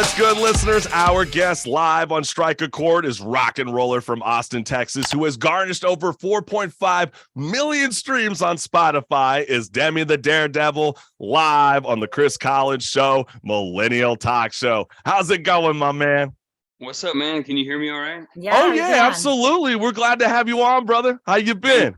What's good, listeners? Our guest live on Strike a Chord is rock and roller from Austin, Texas, who has garnished over 4.5 million streams on Spotify, is DEMI the Daredevil, live on the Chris Collins Show, Millennial Talk Show. How's it going, my man? What's up, man? Can you hear me all right? Yeah, absolutely. We're glad to have you on, brother. How you been?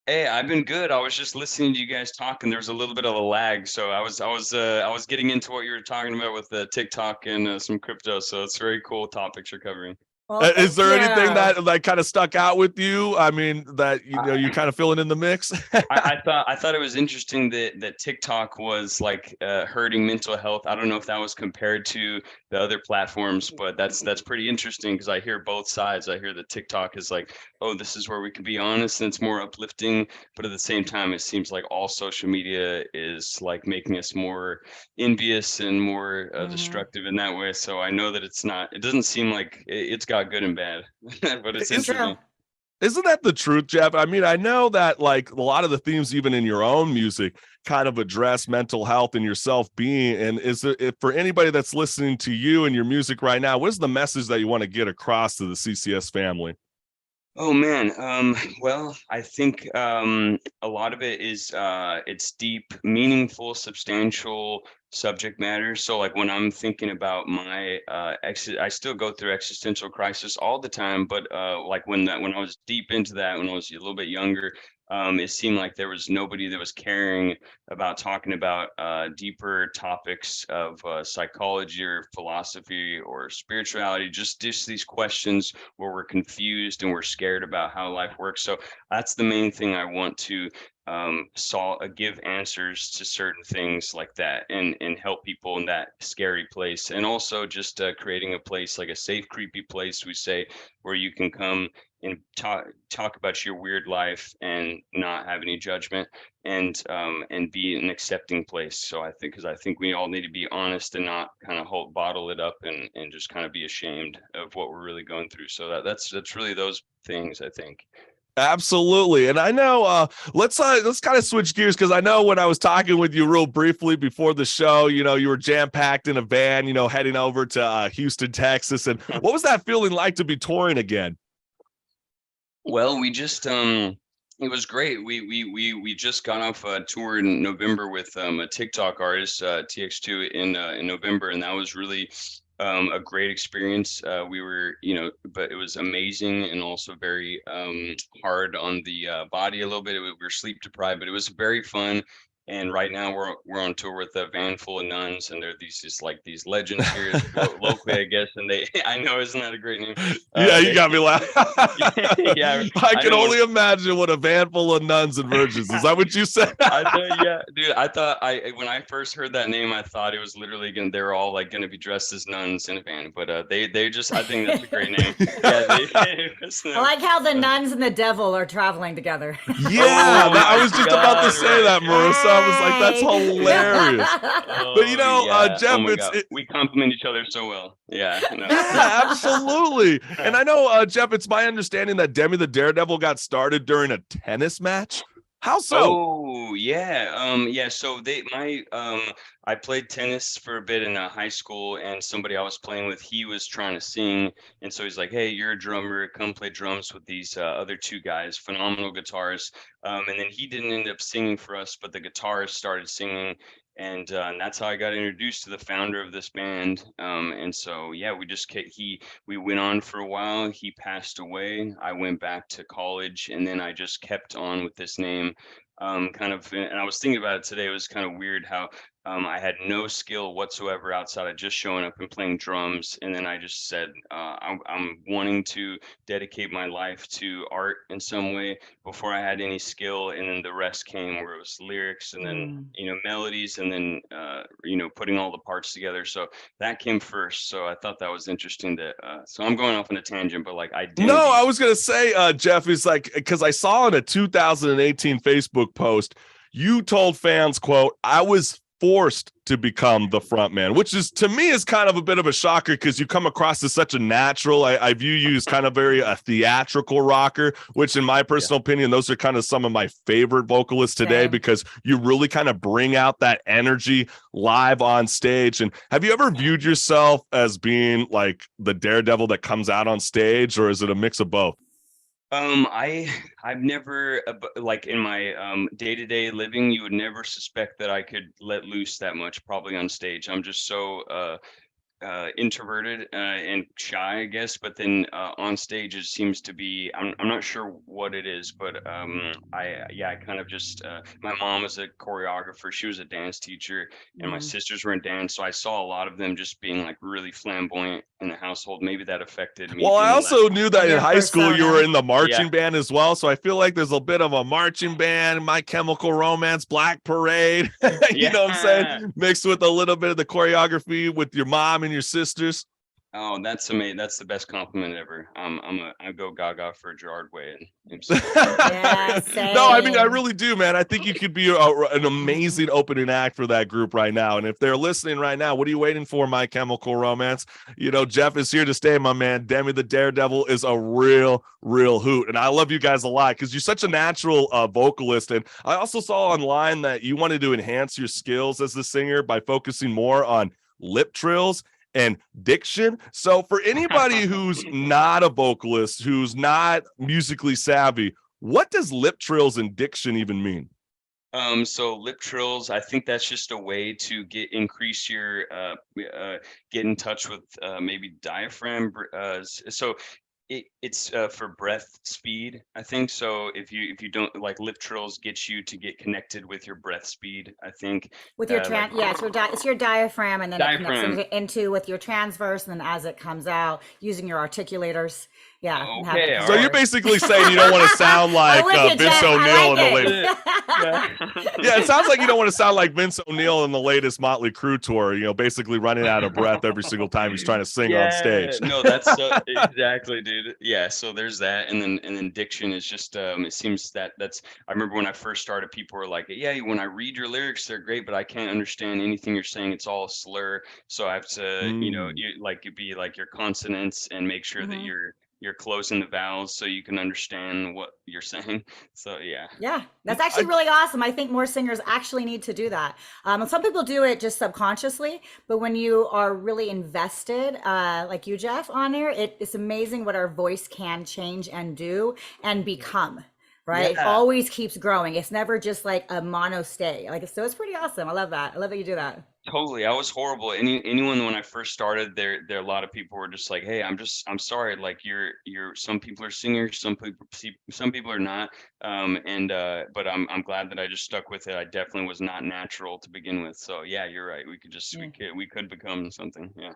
Hey, I've been good. I was just listening to you guys talk, and there was a little bit of a lag, so I was getting into what you were talking about with TikTok and some crypto. So it's very cool topics you're covering. Well, is there anything that kind of stuck out with you? I mean, that you kind of feeling in the mix? I thought it was interesting that TikTok was like hurting mental health. I don't know if that was compared to the other platforms, but that's pretty interesting because I hear both sides. I hear that TikTok is like, oh, this is where we can be honest and it's more uplifting, but at the same time, it seems like all social media is like making us more envious and more destructive in that way. So I know that it doesn't seem like it's got good and bad, but it's interesting. Isn't that the truth, Jeff? I mean, I know that like a lot of the themes, even in your own music, kind of address mental health and your self-being. And is it for anybody that's listening to you and your music right now, what is the message that you want to get across to the CCS family? Oh man, well, I think a lot of it is it's deep, meaningful, substantial subject matter. So like when I'm thinking about my I still go through existential crisis all the time, but like when I was deep into that, when I was a little bit younger, it seemed like there was nobody that was caring about talking about deeper topics of psychology or philosophy or spirituality, just these questions where we're confused and we're scared about how life works. So that's the main thing I want to give answers to certain things like that and help people in that scary place. And also just creating a place, like a safe, creepy place, we say, where you can come and talk about your weird life and not have any judgment and be an accepting place. So I think we all need to be honest and not kind of bottle it up and just kind of be ashamed of what we're really going through. So that's really those things, I think. Absolutely. And I know let's kind of switch gears, because I know when I was talking with you real briefly before the show, you were jam-packed in a van, heading over to Houston, Texas. And what was that feeling like to be touring again? Well, we just it was great. We just got off a tour in November with a TikTok artist, TX2 in November, and that was really a great experience. We were, but it was amazing and also very hard on the body a little bit. We were sleep deprived, but it was very fun. And right now we're on tour with a van full of nuns, and they're these legends here locally, I guess. And I know, isn't that a great name? Yeah, you got me laughing. Yeah, I can only imagine what a van full of nuns and virgins. Is that what you said? Yeah, dude. I thought when I first heard that name, I thought it was literally they're all like going to be dressed as nuns in a van. But they just, I think that's a great name. Yeah, I like how the nuns and the devil are traveling together. Yeah, I was just about to say that, Marissa. I was like, that's hilarious. But Jeff, we compliment each other so well. Yeah. Yeah, absolutely. And I know, Jeff, it's my understanding that DEMI the Daredevil got started during a tennis match. How so? Oh yeah. So I played tennis for a bit in high school, and somebody I was playing with, he was trying to sing, and so he's like, "Hey, you're a drummer. Come play drums with these other two guys, phenomenal guitarists." And then he didn't end up singing for us, but the guitarist started singing. And that's how I got introduced to the founder of this band. And so, yeah, we went on for a while. He passed away. I went back to college, and then I just kept on with this name. And I was thinking about it today. It was kind of weird how I had no skill whatsoever outside of just showing up and playing drums. And then I just said, I'm wanting to dedicate my life to art in some way before I had any skill. And then the rest came, where it was lyrics and then, melodies, and then, putting all the parts together. So that came first. So I thought that was interesting so I'm going off on a tangent, but like I was going to say, Jeff, is like, because I saw in a 2018 Facebook post, you told fans, quote, "I was forced to become the front man, which is to me is kind of a bit of a shocker because you come across as such a natural. I view you as kind of very a theatrical rocker, which in my personal opinion, those are kind of some of my favorite vocalists today because you really kind of bring out that energy live on stage. And have you ever viewed yourself as being like the daredevil that comes out on stage, or is it a mix of both? I've never like in my day-to-day living, you would never suspect that I could let loose that much probably on stage. I'm just so introverted and shy, I guess, but then on stage it seems to be I'm not sure what it is, but I kind of just my mom was a choreographer, she was a dance teacher, and my sisters were in dance, so I saw a lot of them just being like really flamboyant in the household. Maybe that affected me. Well, I also knew that in high school you were in the marching Yeah. band as well, so I feel like there's a bit of a marching band, My Chemical Romance, Black Parade, you know what I'm saying, mixed with a little bit of the choreography with your mom and your sisters. Oh, that's amazing. That's the best compliment ever. I go gaga for Gerard Way. Yeah, No, I mean, I same. really do, man. I think you could be an amazing opening act for that group right now. And if they're listening right now, what are you waiting for, My Chemical Romance? You know, Jeff is here to stay, my man. Demi the Daredevil is a real hoot. And I love you guys a lot because you're such a natural vocalist. And I also saw online that you wanted to enhance your skills as a singer by focusing more on lip trills and diction. So for anybody who's not a vocalist, who's not musically savvy, what does lip trills and diction even mean? So lip trills, I think that's just a way to increase your get in touch with maybe diaphragm. So it's for breath speed, I think. So if you don't like, lip trills get you to get connected with your breath speed, I think. With your Like, yeah, it's your diaphragm, and then it diaphragm. connects into with your transverse, and then as it comes out, using your articulators. Yeah. and have it Okay, come So you're forward. basically saying you don't want to sound like I'm with you, Vince Jeff. O'Neill in the I like latest. it. Yeah, it sounds like you don't want to sound like Vince O'Neill in the latest Motley Crue tour, you know, basically running out of breath every single time he's trying to sing on stage. No, that's exactly, dude. Yeah, so there's that, and then diction is just it seems that's I remember when I first started, people were like, yeah, when I read your lyrics, they're great, but I can't understand anything you're saying. It's all a slur. So I have to, you know, it'd be like your consonants and make sure that you're closing the vowels so you can understand what you're saying. So Yeah, that's actually really awesome. I think more singers actually need to do that. And some people do it just subconsciously, but when you are really invested, like you, Jeff, on there, it's amazing what our voice can change and do and become. Right? It always keeps growing. It's never just like a mono stay. Like, so it's pretty awesome. I love that. I love that you do that. Totally. I was horrible. Anyone when I first started, there a lot of people were just like, hey, I'm sorry. Like you're some people are singers, some people are not. But I'm glad that I just stuck with it. I definitely was not natural to begin with. So yeah, you're right. We could become something. Yeah.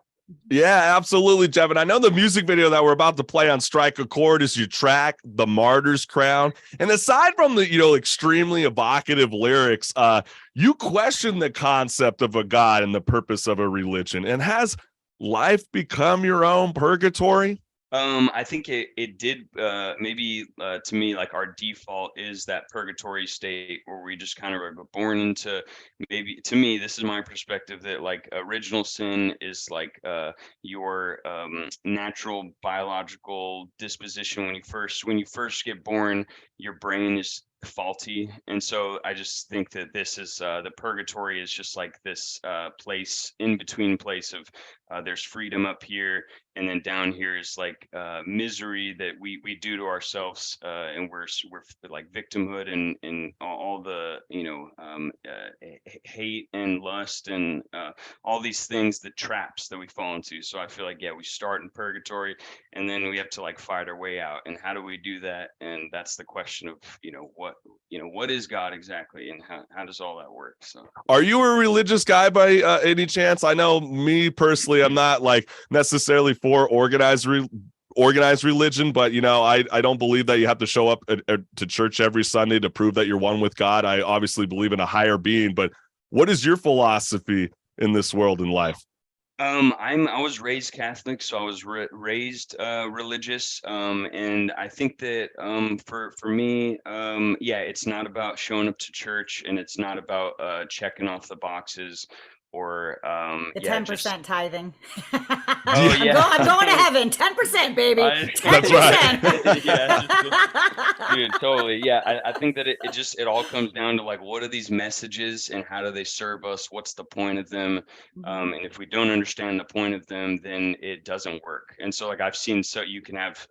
Yeah, absolutely, Jeff. And I know the music video that we're about to play on Strike a Chord is your track, The Martyr's Crown. And aside from the, you know, extremely evocative lyrics, you question the concept of a God and the purpose of a religion. And has life become your own purgatory? I think it did maybe to me, like our default is that purgatory state where we just kind of are born into, maybe to me, this is my perspective, that like original sin is like your natural biological disposition. When you first get born, your brain is faulty, and so I just think that this is the purgatory is just like this place, in between place of there's freedom up here, and then down here is like misery that we do to ourselves, and we're like victimhood and all the, you know, hate and lust and all these things, the traps that we fall into. So I feel like, yeah, we start in purgatory and then we have to like fight our way out. And how do we do that? And that's the question of, what is God exactly, and how does all that work? So Are you a religious guy by any chance? I know me personally, I'm not like necessarily for organized religion, but you know, I don't believe that you have to show up to church every Sunday to prove that you're one with God. I obviously believe in a higher being, but what is your philosophy in this world and life? I was raised Catholic, so I was raised religious, and I think that for me, yeah, it's not about showing up to church, and it's not about checking off the boxes, or The yeah, 10% tithing. Oh yeah, I'm going to heaven. 10%, baby. That's 10%. right. Yeah, dude, totally. Yeah, I think that it all comes down to like, what are these messages and how do they serve us? What's the point of them? And if we don't understand the point of them, then it doesn't work. And so like I've seen, so you can have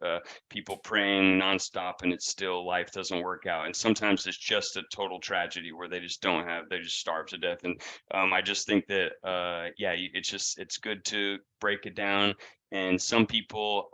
people praying nonstop and it's still, life doesn't work out. And sometimes it's just a total tragedy where they just starve to death. And I just think that yeah, it's good to break it down. And some people,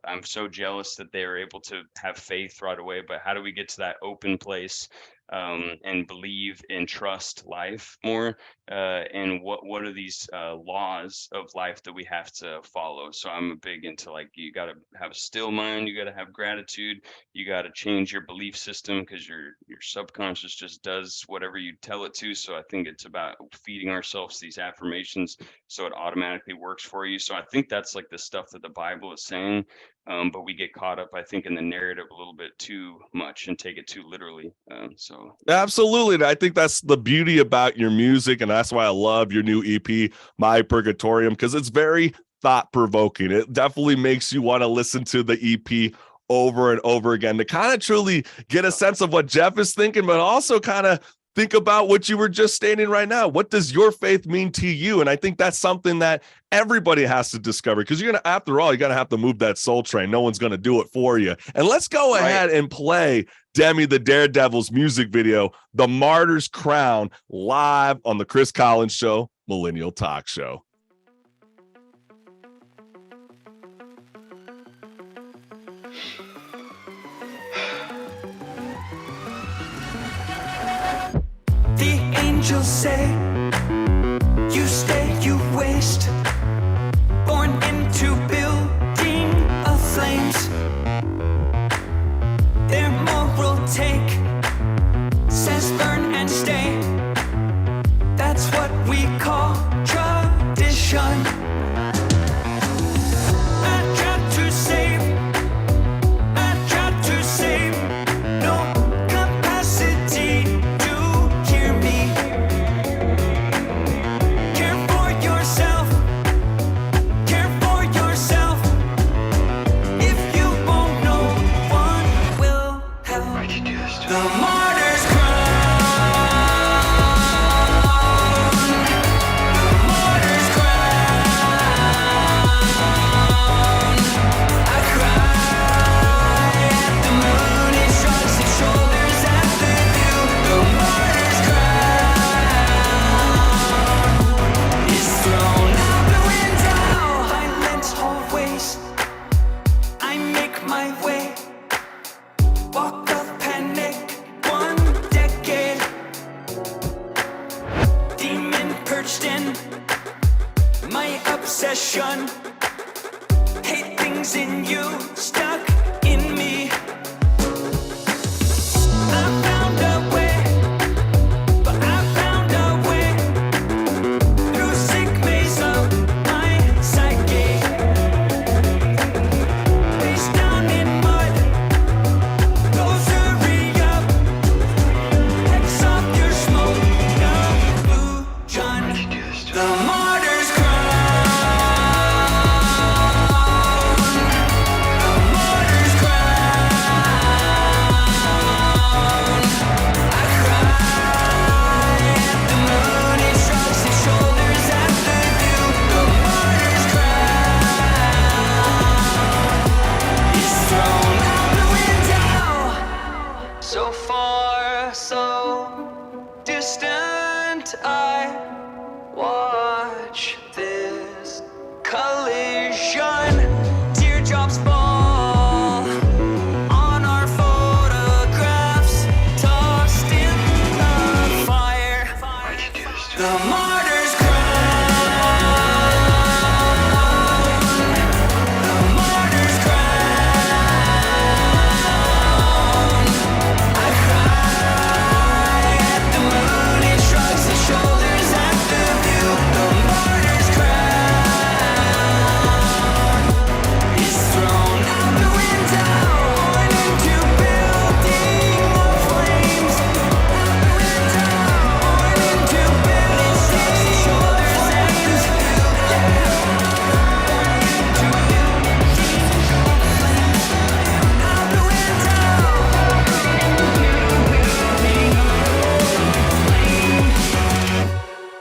I'm so jealous that they are able to have faith right away. But how do we get to that open place and believe and trust life more? And what are these laws of life that we have to follow? So I'm a big into like, you got to have a still mind, you got to have gratitude, you got to change your belief system, because your subconscious just does whatever you tell it to. So I think it's about feeding ourselves these affirmations so it automatically works for you. So I think that's like the stuff that the Bible is saying. But we get caught up, I think, in the narrative a little bit too much and take it too literally. So Absolutely. And I think that's the beauty about your music. And that's why I love your new EP, My Purgatorium, because it's very thought provoking. It definitely makes you want to listen to the EP over and over again to kind of truly get a sense of what Jeff is thinking, but also kind of think about what you were just stating right now. What does your faith mean to you? And I think that's something that everybody has to discover, because you're going to, after all, you're going to have to move that soul train. No one's going to do it for you. And let's go ahead and play Demi the Daredevil's music video, The Martyr's Crown, live on the Chris Collins Show, Millennial Talk Show. The angels say, you stay, you waste, born into building of flames. Their moral take says burn and stay. That's what we call tradition. I tried to save, I tried to save, no capacity to hear me. Care for yourself, care for yourself. If you won't, no one will help. The martyr's crown, the martyr's crown. I cry at the moon, it shrugs its shoulders at the view. The martyr's crown is thrown out the window. Violent always, I make my way. Walk of panic, 1 decade. Demon perched in my obsession. Hate things in you, stuck in me. I found a way, but I found a way through sick maze of my psyche. Face down in mud, those hurry up. Hex off your smoke, illusion. The martyr's crown, the martyr's crown. I cry at the moon, it shrugs its shoulders at the view. The martyr's crown is thrown out the window. So far, so distant, I watch this collision. Teardrops fall on our photographs, tossed in the fire. The martyr's crown, the martyr's crown. I cry at the moon, it shrugs its shoulders at the view. The martyr's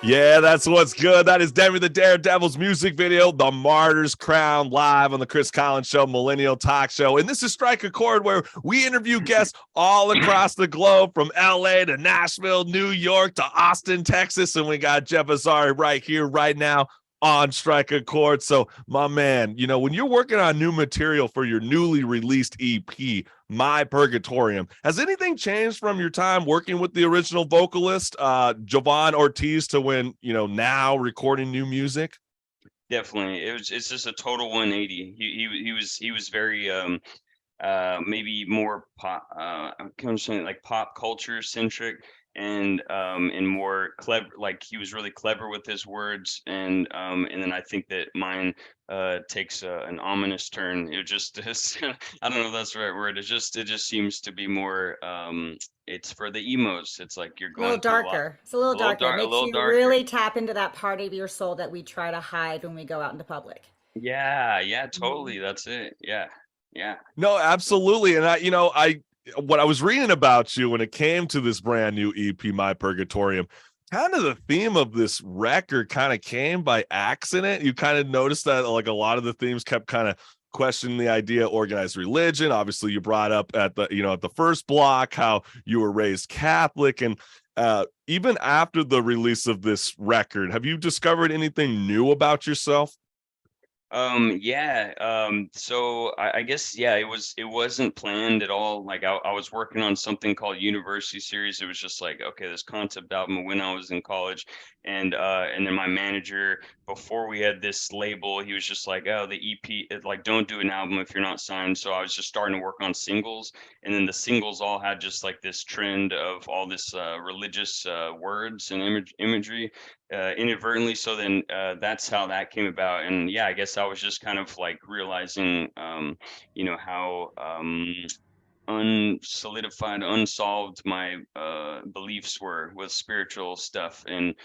Yeah, that's what's good. That is Demi the Daredevil's music video, The Martyr's Crown, live on the Chris Collins Show, Millennial Talk Show. And this is Strike a Chord, where we interview guests all across the globe, from LA to Nashville, New York to Austin, Texas. And we got Jeff Azari right here, right now on Strike a Chord. So, my man, you know, when you're working on new material for your newly released EP, My Purgatorium, has anything changed from your time working with the original vocalist, Jovan Ortiz, to when, you know, now recording new music? Definitely. It's just a total 180. He was very maybe more pop I'm kind of saying like pop culture centric, and more clever. Like, he was really clever with his words, and then I think that mine takes an ominous turn. It just is, I don't know if that's the right word. It just seems to be more it's for the emos. It's like you're A little going through a lot. darker. It's a little darker. It A makes little you darker. really tap into that part of your soul that we try to hide when we go out into public. Yeah, totally. That's it. Yeah. No, absolutely. And what I was reading about you when it came to this brand new EP, My Purgatorium, kind of the theme of this record kind of came by accident. You kind of noticed that like a lot of the themes kept kind of questioning the idea of organized religion. Obviously, you brought up at the first block how you were raised Catholic, and even after the release of this record, have you discovered anything new about yourself? So I guess, it wasn't planned at all. Like, I was working on something called University Series. It was just like, okay, this concept album when I was in college, and then my manager, before we had this label, he was just like, oh, the EP, like, don't do an album if you're not signed. So I was just starting to work on singles, and then the singles all had just like this trend of all this religious words and imagery inadvertently. So then that's how that came about. And yeah, I guess I was just kind of like realizing how unsolidified, unsolved my beliefs were with spiritual stuff, and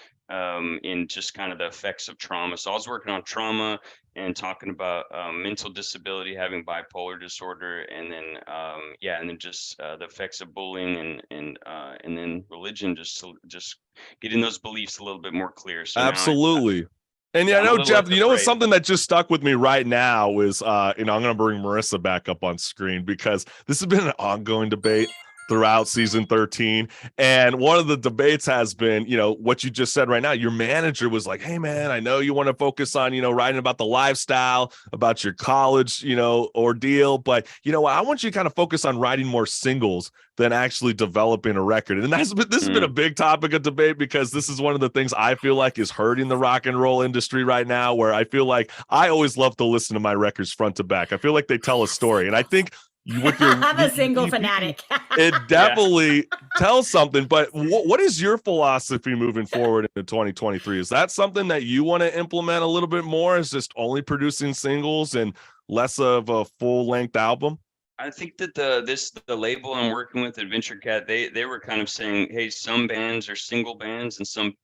in just kind of the effects of trauma. So I was working on trauma and talking about mental disability, having bipolar disorder, and then just the effects of bullying, and then religion, just getting those beliefs a little bit more clear. So Absolutely. And I know, Jeff, what's something that just stuck with me right now is, I'm going to bring Marissa back up on screen, because this has been an ongoing debate throughout season 13. And one of the debates has been, what you just said right now. Your manager was like, hey, man, I know you want to focus on, writing about the lifestyle, about your college, ordeal. But, I want you to kind of focus on writing more singles than actually developing a record. And this has been a big topic of debate, because this is one of the things I feel like is hurting the rock and roll industry right now, where I feel like I always love to listen to my records front to back. I feel like they tell a story. And I think I'm a single fanatic. It definitely tells something. But what is your philosophy moving forward into 2023? Is that something that you want to implement a little bit more? Is just only producing singles and less of a full-length album? I think that the label I'm working with, Adventure Cat, they were kind of saying, hey, some bands are single bands and some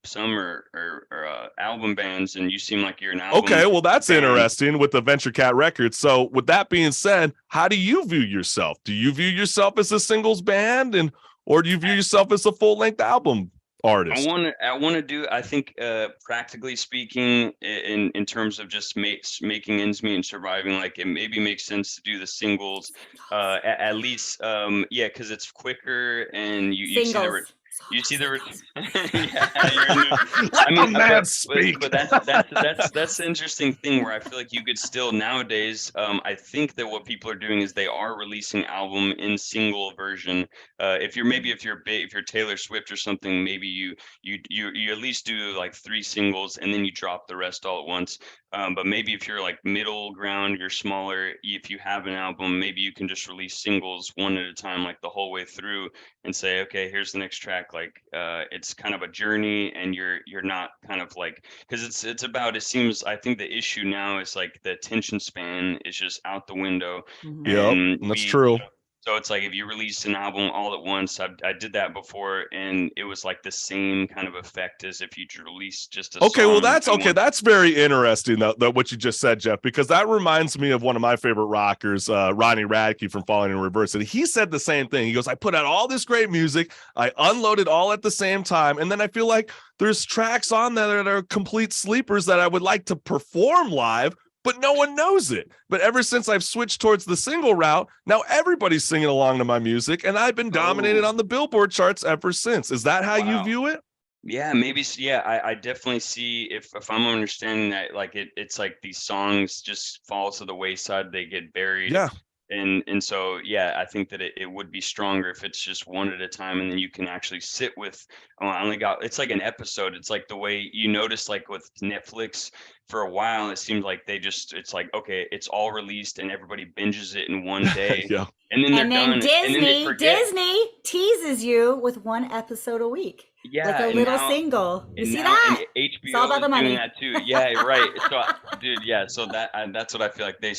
are album bands, and you seem like you're an album. Okay, well, that's band. Interesting with Adventure Cat Records. So with that being said, how do you view yourself? Do you view yourself as a singles band, or do you view yourself as a full-length album artist? I want to do, I think, practically speaking, in terms of just making ends meet and surviving, like, it maybe makes sense to do the singles at least, because it's quicker, and you see the that's the interesting thing, where I feel like you could still nowadays, I think that what people are doing is they are releasing album in single version. If you're Taylor Swift or something, maybe you at least do like 3 singles and then you drop the rest all at once. But maybe if you're like middle ground, you're smaller, if you have an album, maybe you can just release singles one at a time, like the whole way through, and say, okay, here's the next track. Like, it's kind of a journey, and you're not kind of like, because it seems, I think the issue now is like the attention span is just out the window. Yeah, that's true. So it's like if you release an album all at once, I did that before, and it was like the same kind of effect as if you released just a Okay, well, song that's at okay. once. That's very interesting, though, what you just said, Jeff, because that reminds me of one of my favorite rockers, Ronnie Radke from Falling in Reverse. And he said the same thing. He goes, I put out all this great music, I unloaded all at the same time, and then I feel like there's tracks on there that are complete sleepers that I would like to perform live, but no one knows it. But ever since I've switched towards the single route, now everybody's singing along to my music, and I've been dominated on the Billboard charts ever since. Is that how you Wow. view it? Yeah, maybe. Yeah, I definitely see if I'm understanding that, like it's like these songs just fall to the wayside, they get buried. Yeah. And so, yeah, I think that it would be stronger if it's just one at a time, and then you can actually sit with, oh, I only got, it's like an episode. It's like the way you notice, like with Netflix for a while, it seemed like it's like, okay, it's all released and everybody binges it in one day. Yeah. And then they're And then done. And then they forget. Disney teases you with one episode a week. Yeah, Like a and little now- single. You and see now- that? and HBO It's all about is the money. doing that too. Yeah, right. So, dude, yeah. So that's what I feel like they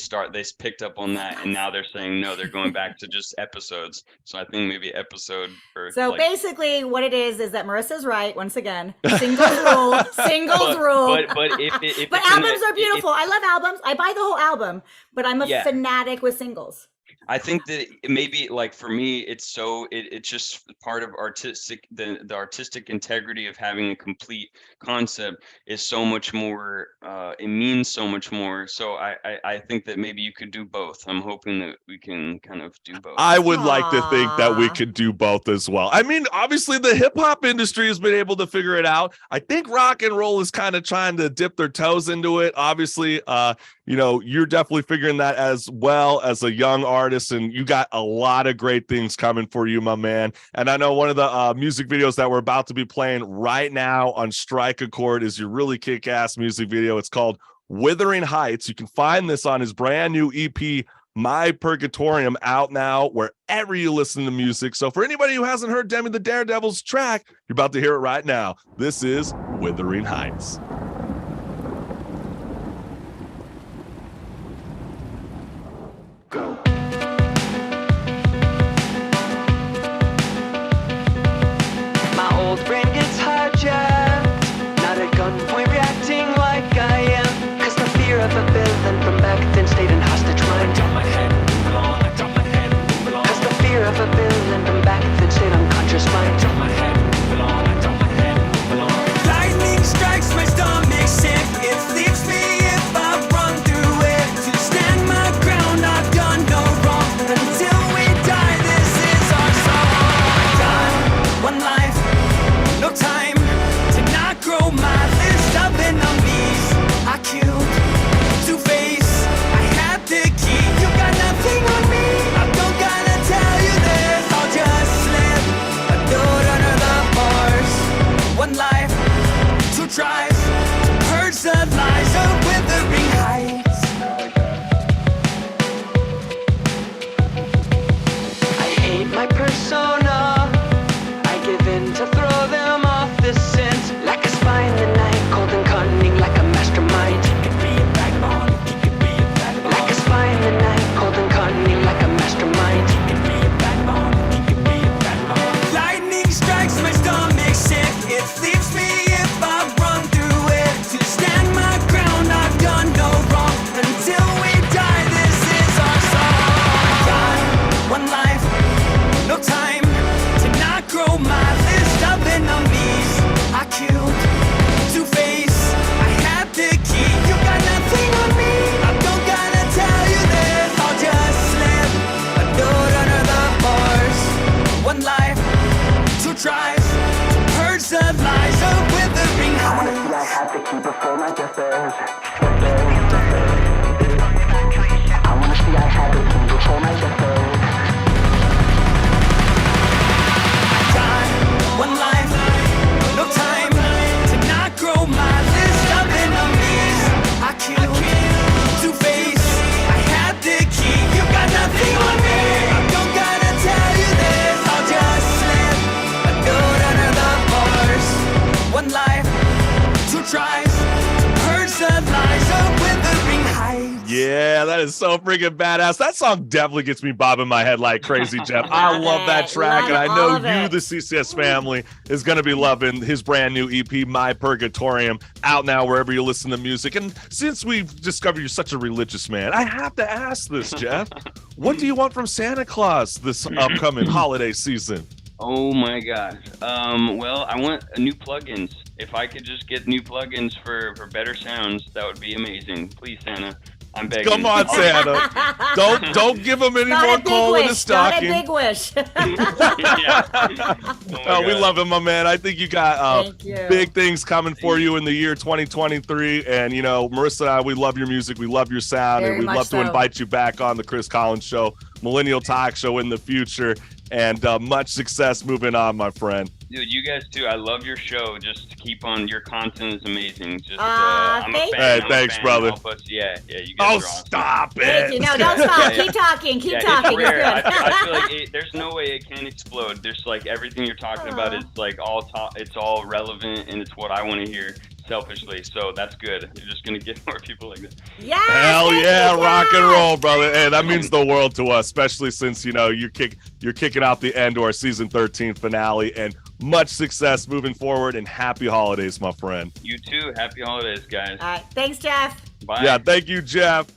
picked up on that, and now they're saying no, they're going back to just episodes. So I think maybe episode or So like, basically, what it is that Marissa's right once again. Singles rule. Singles rule. but if But it's in albums the- are beautiful. I love albums. I buy the whole album, but I'm a Yeah. fanatic with singles. I think that maybe like for me, it's just part of the artistic integrity of having a complete concept is so much more. It means so much more. So I think that maybe you could do both. I'm hoping that we can kind of do both. I would like to think that we Aw. could do both as well. I mean, obviously the hip hop industry has been able to figure it out. I think rock and roll is kind of trying to dip their toes into it. Obviously, you're definitely figuring that as well as a young artist, and you got a lot of great things coming for you, my man. And I know one of the music videos that we're about to be playing right now on Strike a Chord is your really kick-ass music video. It's called Withering Heights. You can find this on his brand new EP, My Purgatorium, out now wherever you listen to music. So for anybody who hasn't heard Demi the Daredevil's track, you're about to hear it right now. This is Withering Heights. My old brain gets hijacked, not at gunpoint reacting like I am. Cause the fear of a villain from back then stayed in hostage mind. Cause the fear of a villain from back then stayed unconscious mind. Lightning strikes my stomach sick. It leaves me if I run through it. To stand my ground, I've done no wrong. Until we die, this is our song. Done, one life, no time to not grow my list of enemies. I killed Two-Face, I had the key. You got nothing on me. I don't gotta tell you this. I'll just slip a note under the bars. One life, two tries to purge the lies of Withering Heights. I hate my persona. I give in to throw them off the scent. Like a spy in the night, cold and cunning like a mastermind. Like a spy in the night, cold and cunning like a mastermind. Lightning strikes my stomach sick. It leaves me if I run through it. To stand my ground, I've done no wrong. Until we die, this is our song. Done, one life, no time to not grow my list of enemies. I killed Two-Face, I had the key. You got nothing on me. I don't gotta tell you this. I'll just slip a note under the bars. One life, two tries to purge the lies of Withering Heights. I had to keep it for my deathbed. I wanna see I had to keep it for my deathbed. Time, one life, no time to not grow my list of enemies. I killed Two-Face, I had the key. You got nothing on me. I don't gotta tell you this. I'll just slip a note under the bars. One life, two tries to purge the lies That is so freaking badass. That song definitely gets me bobbing my head like crazy, Jeff. I love that track, and I know you, the CCS family, is going to be loving his brand new EP, My Purgatorium, out now wherever you listen to music. And since we've discovered you're such a religious man, I have to ask this, Jeff. What do you want from Santa Claus this upcoming holiday season? Oh my gosh. Well, I want new plugins. If I could just get new plugins for better sounds, that would be amazing. Please, Santa. I'm begging. Come on, Santa. Don't give him any more coal in his stocking. Not a big wish. Yeah. Oh, We love him, my man. I think you got Thank you. big things coming for you in the year 2023. And, you know, Marissa and I, we love your music. We love your sound. Very and we'd much love to so. invite you back on the Chris Collins Show, Millennial Talk Show in the future. And much success moving on, my friend. Dude, you guys too. I love your show. Just keep on. Your content is amazing. Just, I'm a thank fan. you. Hey, I'm a thanks, fan. brother. Help us. Yeah, you guys Oh, are awesome. stop it. Thank you. No, don't stop. Keep talking. Keep talking. It's It's rare. good. I feel like there's no way it can explode. There's like everything you're talking about is like it's all relevant, and it's what I want to hear selfishly. So that's good. You're just gonna get more people like this. Yes, Hell thank yeah, you, rock and yes. roll, brother. Hey, that means the world to us, especially since, you know, you're kicking out the end to our season 13 finale. And much success moving forward, and happy holidays, my friend. You too. Happy holidays, guys. All right. Thanks, Jeff. Bye. Yeah, thank you, Jeff.